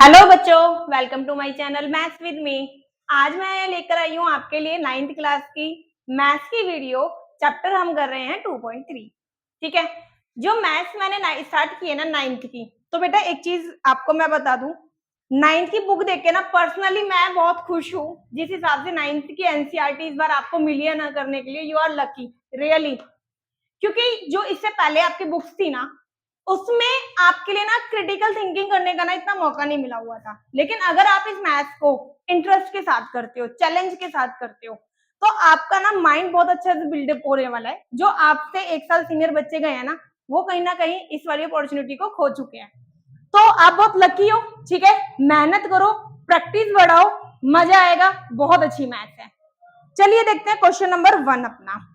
Hello बच्चों, welcome to my channel maths with me. आज मैं लेकर आई हूँ आपके लिए 9th क्लास की मैथ्स की वीडियो। चैप्टर हम कर रहे हैं 2.3। ठीक है, जो मैथ्स मैंने स्टार्ट की है ना 9th की, तो बेटा एक चीज आपको मैं बता दूं, 9th की बुक देख के ना पर्सनली मैं बहुत खुश हूँ। जिस हिसाब से 9th की एनसीईआरटी इस बार आपको मिली है ना करने के लिए, यू आर लकी रियली। क्योंकि जो इससे पहले आपकी बुक्स थी ना, उसमें आपके लिए ना क्रिटिकल थिंकिंग करने का ना इतना मौका नहीं मिला हुआ था। लेकिन अगर आप इस मैथ्स को इंटरेस्ट के साथ करते हो, चैलेंज के साथ करते हो, तो आपका ना माइंड बहुत अच्छे से बिल्डअप होने वाला है। जो आपसे 1 साल सीनियर बच्चे गए हैं ना, वो कहीं ना कहीं इस वाली अपॉर्चुनिटी को खो चुके हैं। तो आप बहुत लकी हो। ठीक है, मेहनत करो, प्रैक्टिस बढ़ाओ, मजा आएगा। बहुत अच्छी मैथ्स है। चलिए देखते हैं क्वेश्चन नंबर 1 अपना।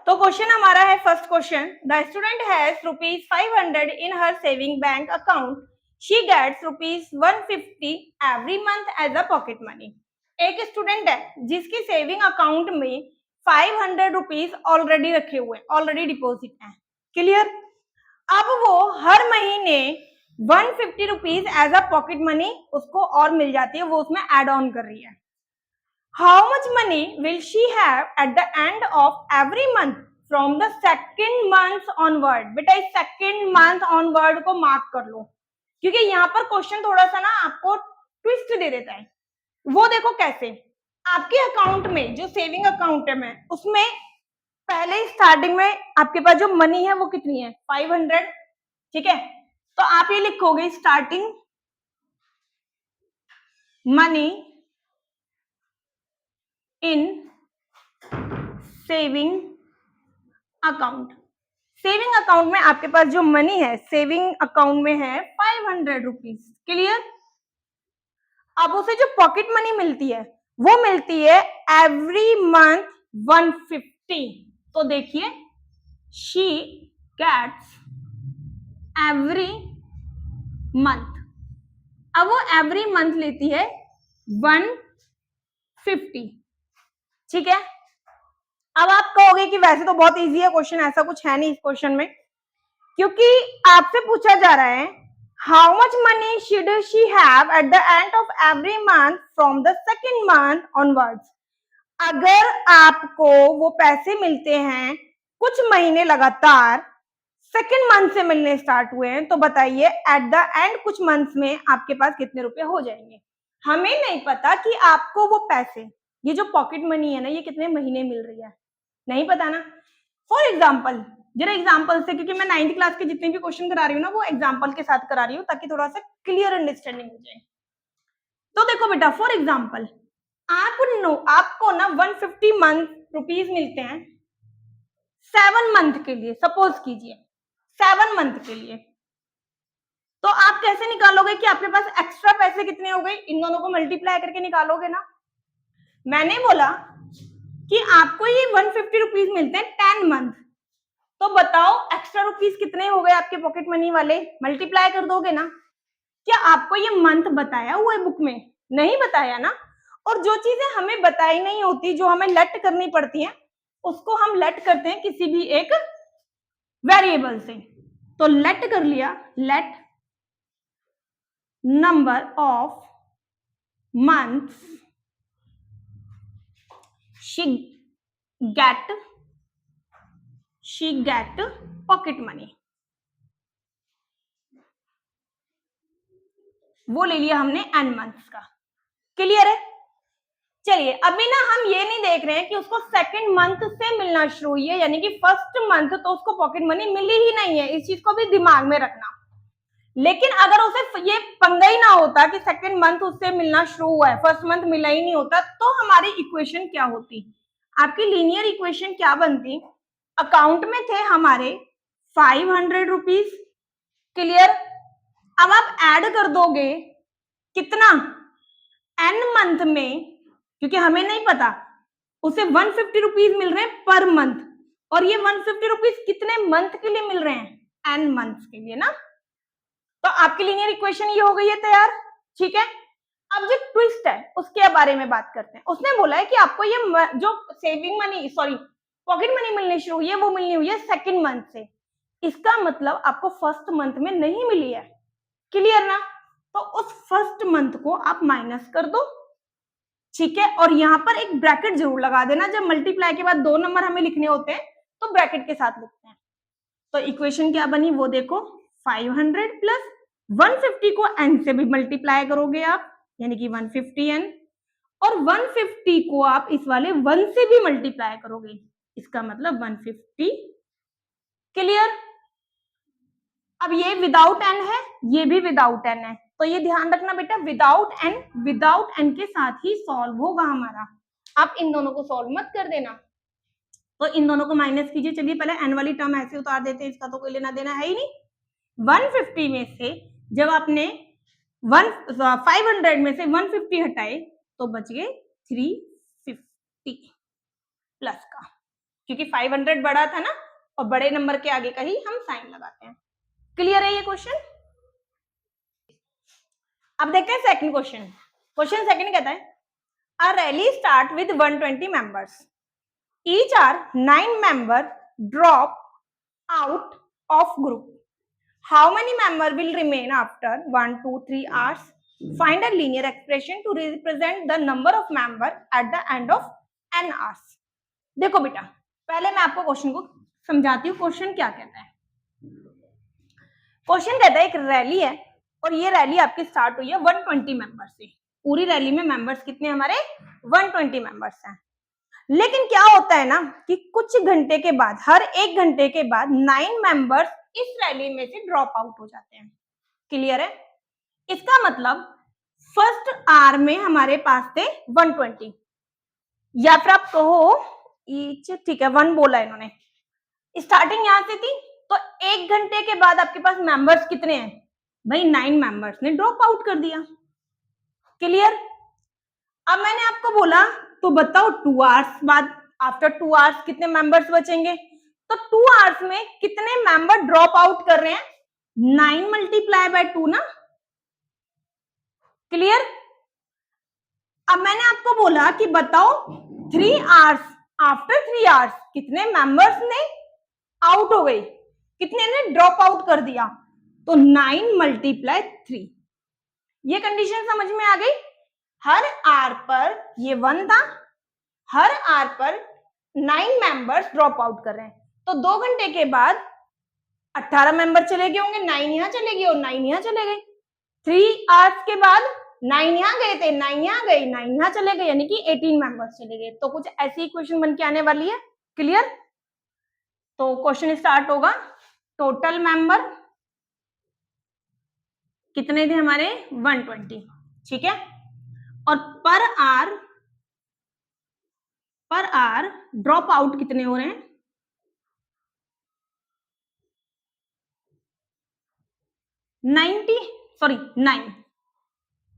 तो क्वेश्चन हमारा है first question, the student has ₹500 in her saving bank account, she gets ₹150 every month as a pocket money. एक स्टूडेंट है जिसकी सेविंग अकाउंट में ₹500 ऑलरेडी रखे हुए, ऑलरेडी डिपॉजिट है। क्लियर। अब वो हर महीने ₹150 एज अ पॉकेट मनी उसको और मिल जाती है, वो उसमें एड ऑन कर रही है। How much money will she have at the end of every month from the second month onward? बेटा इस second month onward को मार्क कर लो, क्योंकि यहाँ पर क्वेश्चन थोड़ा सा ना आपको ट्विस्ट दे देता है। वो देखो कैसे, आपके अकाउंट में जो सेविंग अकाउंट है में उसमें पहले स्टार्टिंग में आपके पास जो मनी है वो कितनी है, 500। ठीक है, तो आप ये लिखोगे starting money in saving account. Saving account में आपके पास जो मनी है सेविंग अकाउंट में है ₹500। क्लियर। अब उसे जो पॉकेट मनी मिलती है वो मिलती है एवरी मंथ 150। तो देखिए, शी गेट्स एवरी मंथ। अब वो एवरी मंथ लेती है 150। ठीक है, अब आप कहोगे कि वैसे तो बहुत इजी है क्वेश्चन, ऐसा कुछ है नहीं इस क्वेश्चन में, क्योंकि आपसे पूछा जा रहा है how much money should she have at the end of every month from the second month onwards. अगर आपको वो पैसे मिलते हैं कुछ महीने लगातार, सेकेंड मंथ से मिलने स्टार्ट हुए हैं, तो बताइए एट द एंड कुछ मंथ में आपके पास कितने रुपए हो जाएंगे। हमें नहीं पता कि आपको वो पैसे, ये जो पॉकेट मनी है ना, ये कितने महीने मिल रही है, नहीं पता ना। फॉर एग्जाम्पल, जरा एग्जाम्पल से, क्योंकि मैं 9th क्लास के जितने भी क्वेश्चन करा रही हूँ ना वो एग्जाम्पल के साथ करा रही हूँ ताकि थोड़ा सा क्लियर अंडरस्टैंडिंग हो जाए। तो देखो बेटा, फॉर एग्जाम्पल आपको ना 150 मंथ रुपीज मिलते हैं 7 मंथ के लिए, सपोज कीजिए 7 मंथ के लिए। तो आप कैसे निकालोगे कि आपके पास एक्स्ट्रा पैसे कितने हो गए, इन दोनों को मल्टीप्लाई करके निकालोगे ना। मैंने बोला कि आपको ये 150 रुपीज मिलते हैं 10 मंथ, तो बताओ एक्स्ट्रा रुपीज कितने हो गए आपके पॉकेट मनी वाले, मल्टीप्लाई कर दोगे ना। क्या आपको ये मंथ बताया हुआ है बुक में, नहीं बताया ना। और जो चीजें हमें बताई नहीं होती, जो हमें लेट करनी पड़ती हैं, उसको हम लेट करते हैं किसी भी एक वेरिएबल से। तो लेट कर लिया, let number of months she get pocket money, वो ले लिया हमने n मंथ्स का। क्लियर है। चलिए अभी ना हम ये नहीं देख रहे हैं कि उसको सेकंड मंथ से मिलना शुरू हुई है, यानी कि फर्स्ट मंथ तो उसको पॉकेट मनी मिली ही नहीं है, इस चीज को भी दिमाग में रखना। लेकिन अगर उसे ये पंगा ही ना होता कि सेकंड मंथ उससे मिलना शुरू हुआ है, फर्स्ट मंथ मिला ही नहीं होता, तो हमारी इक्वेशन क्या होती, आपकी लीनियर इक्वेशन क्या बनती। अकाउंट में थे हमारे 500 रुपीज। क्लियर। अब आप ऐड कर दोगे कितना, n मंथ में, क्योंकि हमें नहीं पता, उसे 150 रुपीज मिल रहे हैं पर मंथ, और ये 150 रुपीज कितने मंथ के लिए मिल रहे हैं, n मंथ्स के लिए ना। तो आपकी लीनियर इक्वेशन ये हो गई है तैयार। ठीक है, अब जो ट्विस्ट है उसके बारे में बात करते हैं। उसने बोला है कि आपको ये जो saving money, sorry pocket money मिलनी शुरू हुई है, वो मिलनी हुई है सेकंड मंथ से। इसका मतलब आपको फर्स्ट मंथ में नहीं मिली है, क्लियर ना? तो उस फर्स्ट मंथ को आप माइनस कर दो, ठीक है, और यहां पर एक ब्रैकेट जरूर लगा देना, जब मल्टीप्लाई के बाद 2 नंबर हमें लिखने होते हैं तो ब्रैकेट के साथ लिखते हैं। तो इक्वेशन क्या बनी वो देखो, 500 प्लस 150 को n से भी मल्टीप्लाई करोगे आप, यानी कि 150n, और 150 को आप इस वाले 1 से भी मल्टीप्लाई करोगे, इसका मतलब 150। क्लियर? अब ये विदाउट n है, ये भी विदाउट n है, तो ये ध्यान रखना बेटा, विदाउट n के साथ ही सॉल्व होगा हमारा। आप इन दोनों को सॉल्व मत कर देना, तो इन दोनों को माइनस कीजिए। चलिए पहले n वाली टर्म ऐसे उतार देते हैं, इसका तो कोई लेना देना है ही नहीं। 150 में से जब आपने 500 में से 150 हटाए तो बच गए 350 प्लस का, क्योंकि 500 बड़ा था ना, और बड़े नंबर के आगे का ही हम साइन लगाते हैं। क्लियर है ये क्वेश्चन? अब देखते हैं सेकंड क्वेश्चन। क्वेश्चन सेकंड कहता है a rally start with 120 members, each are 9 member drop out of group, how many member will remain after 1 2 3 hours? Find a linear expression to represent the number of member at the end of n hours. देखो बेटा, पहले मैं आपको question को समझाती हूँ। Question क्या कहता है? क्वेश्चन कहता है एक रैली है और ये रैली आपकी स्टार्ट हुई है 120 मेंबर से। पूरी रैली में मेंबर्स कितने हमारे? 120 मेंबर्स हैं। लेकिन क्या होता है ना कि कुछ घंटे के बाद, हर 1 घंटे के बाद 9 मेंबर्स इस रैली में से ड्रॉप आउट हो जाते हैं। क्लियर है? इसका मतलब फर्स्ट आर में हमारे पास थे 120, या फिर आप कहो ईच, ठीक है 1 बोला इन्होंने, स्टार्टिंग यहां से थी, तो 1 घंटे के बाद आपके पास मेंबर्स कितने हैं भाई? 9 मेंबर्स ने ड्रॉप आउट कर दिया। क्लियर? अब मैंने आपको बोला तो बताओ 2 आवर्स बाद, आफ्टर 2 आवर्स कितने मेंबर्स बचेंगे? तो 2 आवर्स में कितने मेंबर ड्रॉप आउट कर रहे हैं? 9 मल्टीप्लाई बाय 2 ना। क्लियर? अब मैंने आपको बोला कि बताओ 3 आवर्स, आफ्टर 3 आवर्स कितने मेंबर्स ने आउट हो गए, कितने ने ड्रॉप आउट कर दिया? तो 9 मल्टीप्लाई 3। ये कंडीशन समझ में आ गई? हर आर पर ये 1 था, हर आर पर 9 मेंबर्स ड्रॉप आउट कर रहे हैं, तो 2 घंटे के बाद 18 मेंबर चले गए होंगे, 9 यहां चले गए और 9 यहां चले गए। 3 आवर्स के बाद 9 यहां गए थे, 9 यहां गए, 9 यहां चले गए, यानी कि 18 मेंबर्स चले गए। तो कुछ ऐसी इक्वेशन बन के आने वाली है। क्लियर? तो क्वेश्चन स्टार्ट होगा, टोटल मेंबर कितने थे हमारे? 120, ठीक है, और पर आर ड्रॉप आउट कितने हो रहे हैं? 90, सॉरी 9,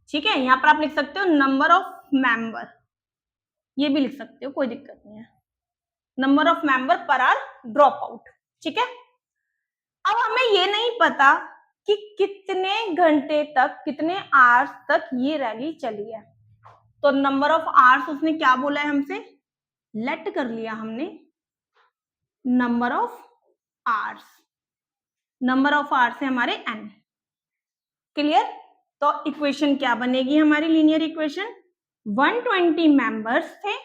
ठीक है। यहां पर आप लिख सकते हो नंबर ऑफ मेंबर, ये भी लिख सकते हो, कोई दिक्कत नहीं है, नंबर ऑफ मेंबर पर आर ड्रॉप आउट, ठीक है। अब हमें ये नहीं पता कि कितने घंटे तक, कितने आवर्स तक ये रैली चली है, तो नंबर ऑफ आवर्स उसने क्या बोला है हमसे? लेट कर लिया हमने number of hours, number of hours है हमारे n। क्लियर? तो इक्वेशन क्या बनेगी हमारी? लीनियर इक्वेशन, 120 मेंबर्स थे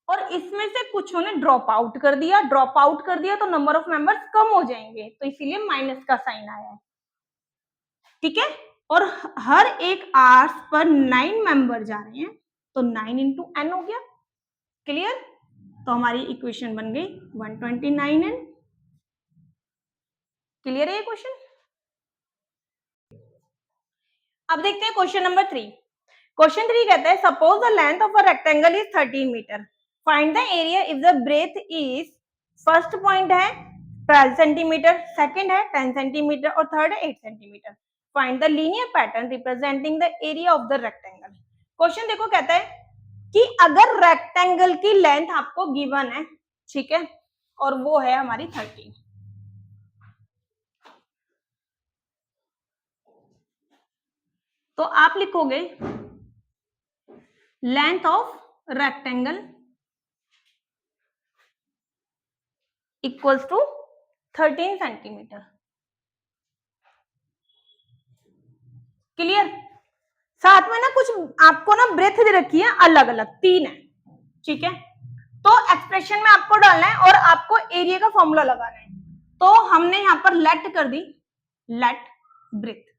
और इसमें से कुछ ने ड्रॉप आउट कर दिया, ड्रॉप आउट कर दिया तो नंबर ऑफ मेंबर्स कम हो जाएंगे, तो इसीलिए माइनस का साइन आया है, ठीक है। और हर एक आवर्स पर 9 मेंबर जा रहे हैं, तो 9 इंटू n हो गया। क्लियर? तो हमारी इक्वेशन बन गई 129n। क्लियर है ये क्वेश्चन? अब देखते हैं क्वेश्चन नंबर 3। क्वेश्चन 3 कहता है suppose the length of a rectangle is 13 metre, find the area if the breadth is, first point है 12 सेंटीमीटर, सेकंड है 10 सेंटीमीटर और थर्ड है 8 centimetre. Find the linear pattern representing the area of the rectangle. Question देखो कहता है कि अगर rectangle की लेंथ आपको गिवन है, ठीक है, और वो है हमारी 13, तो आप लिखोगे length of rectangle equals to 13 centimetre. Clear. साथ में ना कुछ आपको ना ब्रेथ दे रखी है अलग अलग, 3 है, ठीक है। तो एक्सप्रेशन में आपको डालना है और आपको एरिया का फॉर्मूला लगाना है। तो हमने यहां पर लेट कर दी, लेट ब्रेथ।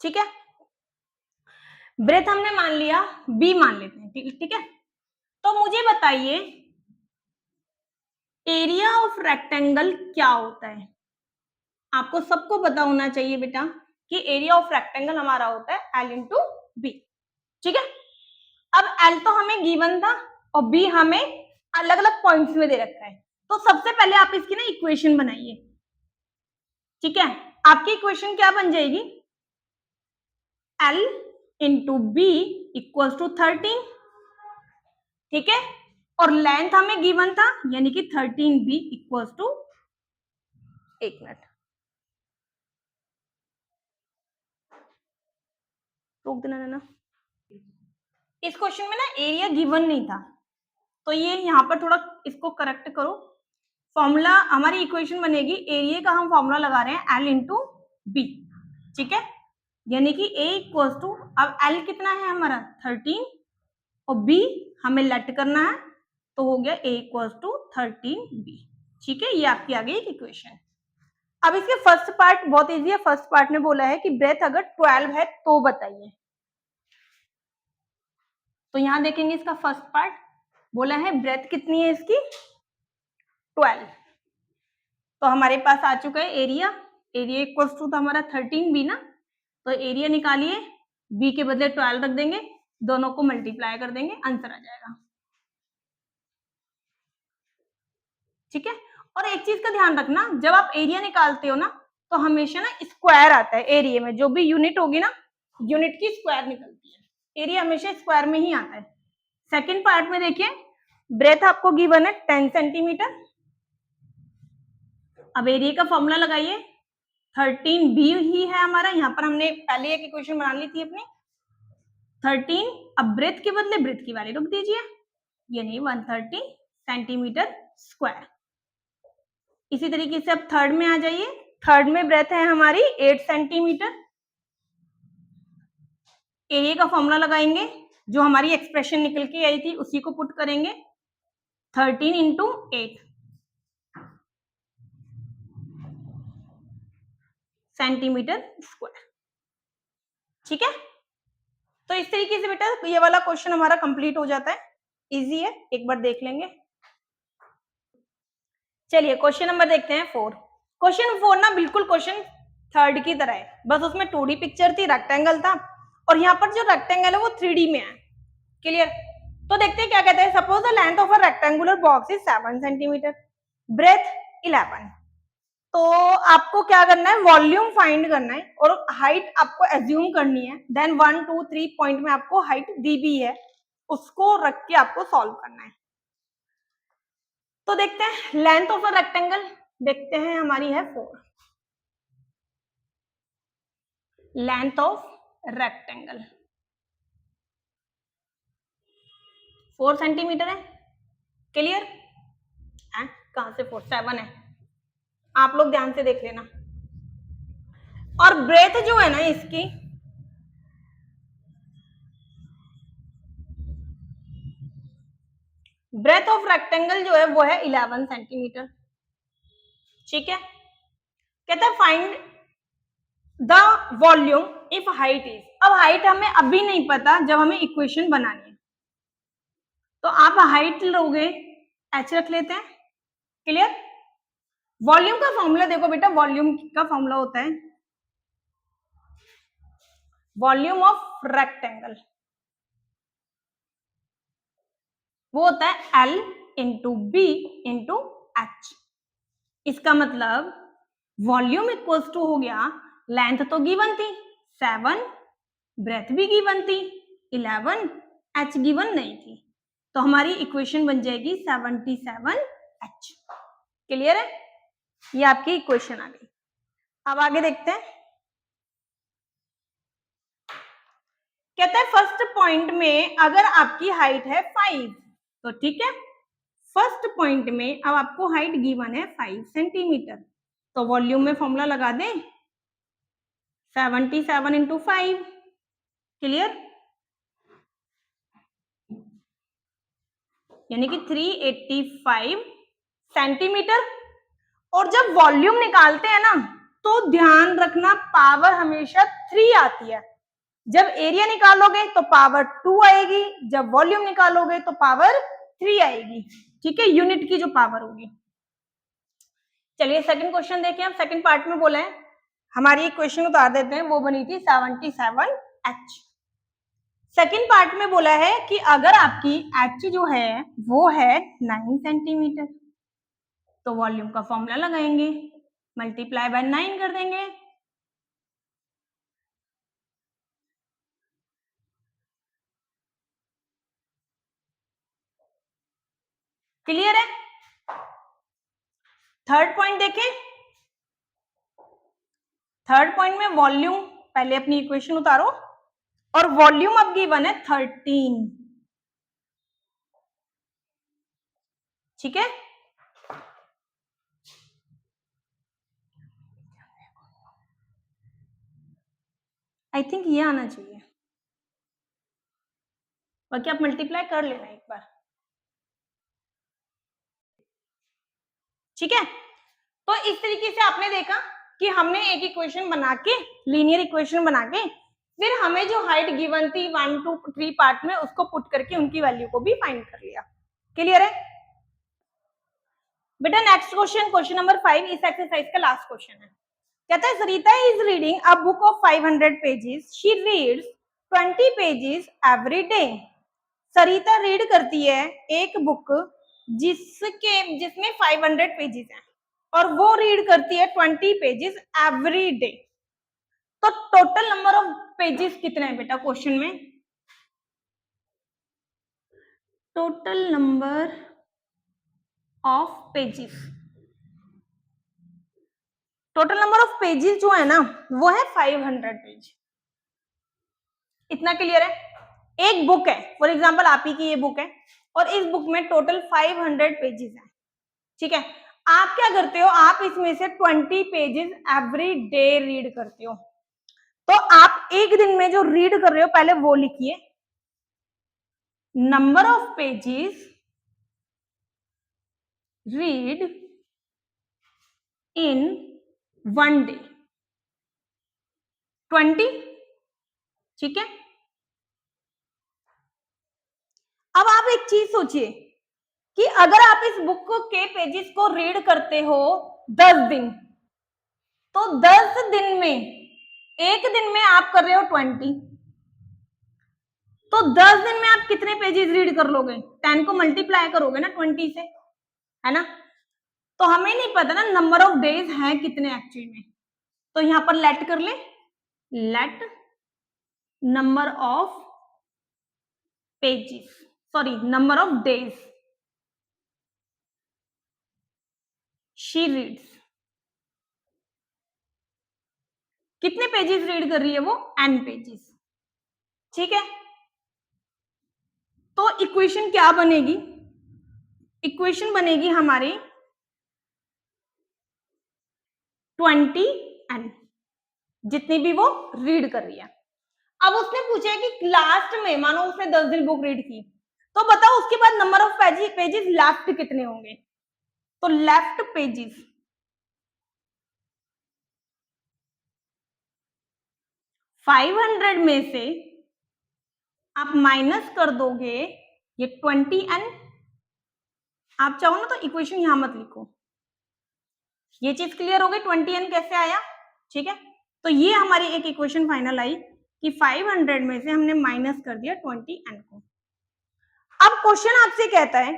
ठीक है, ब्रेथ हमने मान लिया, बी मान लेते हैं, ठीक है। तो मुझे बताइए एरिया ऑफ रेक्टेंगल क्या होता है। आपको सबको पता होना चाहिए बेटा कि एरिया ऑफ रेक्टेंगल हमारा होता है L इंटू बी, ठीक है। अब L तो हमें गिवन था और B हमें अलग अलग पॉइंट्स में दे रखा है। तो सबसे पहले आप इसकी ना इक्वेशन बनाइए, ठीक है। आपकी इक्वेशन क्या बन जाएगी, L into B equals to 13, ठीक है। और लेंथ हमें गिवन था यानी कि 13B इक्वल्स टू, एक मिनट रोक देना ना, इस क्वेश्चन में ना एरिया गिवन नहीं था, तो ये यहाँ पर थोड़ा इसको करेक्ट करो। फॉर्मूला हमारी इक्वेशन बनेगी, एरिया का हम फॉर्मूला लगा रहे हैं L इंटू बी, ठीक है। यानी कि A इक्वल्स टू, अब L कितना है हमारा 13 और B हमें लेट करना है, तो हो गया A इक्वल्स टू 13B, ठीक है। ये आपकी आ गई एक इक्वेशन। अब इसके फर्स्ट पार्ट बहुत इजी है। फर्स्ट पार्ट में बोला है कि ब्रेथ अगर 12 है तो बताइए। तो यहां देखेंगे इसका फर्स्ट पार्ट बोला है ब्रेथ कितनी है इसकी 12। तो हमारे पास आ चुका है एरिया, एरिया इक्वल्स टू तो हमारा 13B ना, तो एरिया निकालिए, B के बदले 12 रख देंगे, दोनों को मल्टीप्लाई कर देंगे, आंसर आ जाएगा, ठीक है। और एक चीज का ध्यान रखना, जब आप एरिया निकालते हो ना तो हमेशा ना स्क्वायर आता है एरिया में, जो भी यूनिट होगी ना यूनिट की स्क्वायर निकलती है, एरिया हमेशा स्क्वायर में ही आता है। सेकेंड पार्ट में देखिए ब्रेथ आपको गिवन है 10 सेंटीमीटर। अब एरिया का फॉर्मूला लगाइए, 13B ही है हमारा, यहाँ पर हमने पहले एक इक्वेशन बना ली थी अपनी 13। अब ब्रेथ के बदले ब्रेथ की वैल्यू रख दीजिए, यानी 130 सेंटीमीटर स्क्वायर। इसी तरीके से अब थर्ड में आ जाइए, थर्ड में ब्रेथ है हमारी 8 सेंटीमीटर। एरिया का फॉर्मूला लगाएंगे, जो हमारी एक्सप्रेशन निकल के आई थी उसी को पुट करेंगे, 13 इंटू 8 सेंटीमीटर स्क्वायर, ठीक है। तो इस तरीके से बेटा ये वाला क्वेश्चन हमारा कंप्लीट हो जाता है, इजी है, एक बार देख लेंगे। चलिए क्वेश्चन नंबर देखते हैं 4। क्वेश्चन 4 ना बिल्कुल क्वेश्चन थर्ड की तरह है, बस उसमें 2D पिक्चर थी, रेक्टेंगल था, और यहाँ पर जो रेक्टेंगल है वो 3D में है, क्लियर। तो देखते हैं क्या कहते हैं। Suppose the length of a rectangular box is 7 centimetre, breadth 11। तो आपको क्या करना है, वॉल्यूम फाइंड करना है और हाइट आपको एज्यूम करनी है, देन 1 2 3 पॉइंट में आपको हाइट दी भी है, उसको रख के आपको सॉल्व करना है। तो देखते हैं लेंथ ऑफ अ रेक्टेंगल, देखते हैं हमारी है 4, लेंथ ऑफ रेक्टेंगल 4 सेंटीमीटर है, क्लियर। कहां से 4, 7 है, आप लोग ध्यान से देख लेना। और ब्रेथ जो है ना इसकी, ब्रेथ ऑफ रेक्टेंगल जो है वो है 11 सेंटीमीटर, ठीक है। कहता है find the volume if height is. अब हाइट हमें अभी नहीं पता, जब हमें इक्वेशन बनानी है, तो आप हाइट लोगे, h रख लेते हैं, क्लियर। वॉल्यूम का फॉर्मूला देखो बेटा, वॉल्यूम का फॉर्मूला होता है वॉल्यूम ऑफ रेक्टेंगल, वो होता है L into B into H. इसका मतलब वॉल्यूम इक्वल्स टू हो गया, लेंथ तो गिवन थी 7, ब्रेथ भी गिवन थी 11, एच गिवन नहीं थी, तो हमारी इक्वेशन बन जाएगी 77H, क्लियर है। ये आपकी इक्वेशन आ गई। अब आगे देखते हैं, कहता है फर्स्ट पॉइंट में अगर आपकी हाइट है 5, तो ठीक है, फर्स्ट पॉइंट में अब आपको हाइट गिवन है 5 सेंटीमीटर, तो वॉल्यूम में फॉर्मूला लगा दें 77 इंटू 5, क्लियर, यानी कि 385 सेंटीमीटर। और जब वॉल्यूम निकालते हैं ना, तो ध्यान रखना पावर हमेशा 3 आती है। जब एरिया निकालोगे तो पावर 2 आएगी, जब वॉल्यूम निकालोगे तो पावर 3 आएगी, ठीक है, यूनिट की जो पावर होगी। चलिए सेकंड क्वेश्चन देखें। हम सेकंड पार्ट में बोला है, हमारी एक क्वेश्चन उतार देते हैं, वो बनी थी 77H। सेकंड पार्ट में बोला है कि अगर आपकी H जो है वो है 9 सेंटीमीटर, तो वॉल्यूम का फॉर्मूला लगाएंगे, मल्टीप्लाई बाय 9 कर देंगे, क्लियर है। थर्ड पॉइंट देखें, थर्ड पॉइंट में वॉल्यूम, पहले अपनी इक्वेशन उतारो, और वॉल्यूम अब गिवन है 13, ठीक है। आई थिंक ये आना चाहिए, बाकी आप मल्टीप्लाई कर लेना एक बार, ठीक है। तो इस तरीके से आपने देखा कि हमने एक इक्वेशन बना के, लीनियर इक्वेशन बना के, फिर हमें जो हाइट गिवन थी 1 2 3 पार्ट में, उसको पुट करके उनकी वैल्यू को भी फाइंड कर लिया, क्लियर है बेटा। नेक्स्ट क्वेश्चन, क्वेश्चन नंबर 5, इस एक्सरसाइज का लास्ट क्वेश्चन है। कहता है Sarita is reading a book of 500 pages, she reads 20 pages every day. Sarita read करती है एक बुक जिसमें 500 पेजेस हैं, और वो रीड करती है 20 पेजेस एवरी डे। तो टोटल नंबर ऑफ पेजेस कितने हैं बेटा क्वेश्चन में? Total number of pages, total number of pages जो है ना वो है 500 पेज। इतना क्लियर है। एक बुक है, फॉर एग्जांपल आप ही की ये बुक है, और इस बुक में टोटल 500 पेजेस हैं, ठीक है। आप क्या करते हो, आप इसमें से 20 पेजेस एवरी डे रीड करते हो। तो आप एक दिन में जो रीड कर रहे हो पहले वो लिखिए, number of pages read in one day 20, ठीक है। अब आप एक चीज सोचिए कि अगर आप इस बुक के पेजेस को रीड करते हो 10 दिन, तो 10 दिन में, एक दिन में आप कर रहे हो 20, तो 10 दिन में आप कितने पेजेस रीड कर लोगे? 10 को मल्टीप्लाई करोगे ना 20 से, है ना। तो हमें नहीं पता ना नंबर ऑफ डेज है कितने एक्चुअली में, तो यहां पर लेट कर ले, let number of pages, sorry number of days she reads. कितने पेजेस रीड कर रही है वो? n पेजेस, ठीक है। तो इक्वेशन क्या बनेगी? इक्वेशन बनेगी हमारी 20n, जितनी भी वो रीड कर रही है। अब उसने पूछा है कि लास्ट में, मानो उसने 10 दिन बुक रीड की, तो बताओ उसके बाद नंबर ऑफ पेजेस लेफ्ट कितने होंगे? तो लेफ्ट पेजेस 500 में से आप माइनस कर दोगे ये 20n। आप चाहो ना तो इक्वेशन यहां मत लिखो, ये चीज क्लियर हो गई 20n कैसे आया, ठीक है। तो ये हमारी एक इक्वेशन फाइनल आई कि 500 में से हमने माइनस कर दिया 20n को। अब क्वेश्चन आपसे कहता है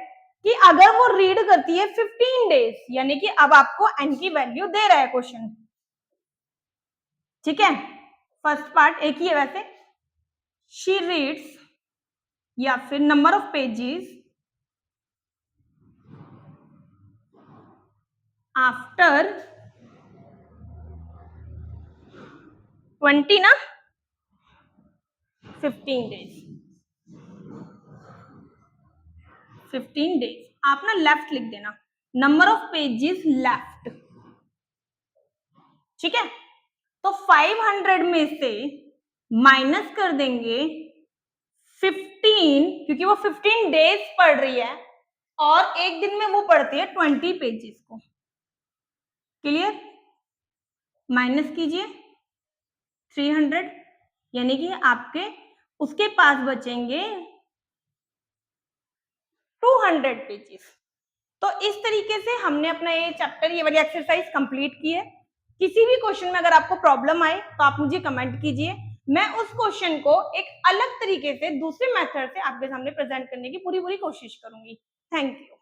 कि अगर वो रीड करती है 15 डेज, यानी कि अब आपको n की वैल्यू दे रहा है क्वेश्चन, ठीक है। फर्स्ट पार्ट एक ही है वैसे, शी रीड्स या फिर नंबर ऑफ पेजेस आफ्टर 20 ना 15 डेज, 15 डेज। आप ना लेफ्ट लिख देना, नंबर ऑफ पेजेस लेफ्ट, ठीक है। तो 500 में से माइनस कर देंगे 15, क्योंकि वो 15 डेज पढ़ रही है और एक दिन में वो पढ़ती है 20 पेजेस को। क्लियर? माइनस कीजिए 300, यानी कि आपके उसके पास बचेंगे 200 पेजेस। तो इस तरीके से हमने अपना ये चैप्टर, ये वाली एक्सरसाइज कंप्लीट की है। किसी भी क्वेश्चन में अगर आपको प्रॉब्लम आए तो आप मुझे कमेंट कीजिए, मैं उस क्वेश्चन को एक अलग तरीके से दूसरे मेथड से आपके सामने प्रेजेंट करने की पूरी कोशिश करूंगी। Thank you.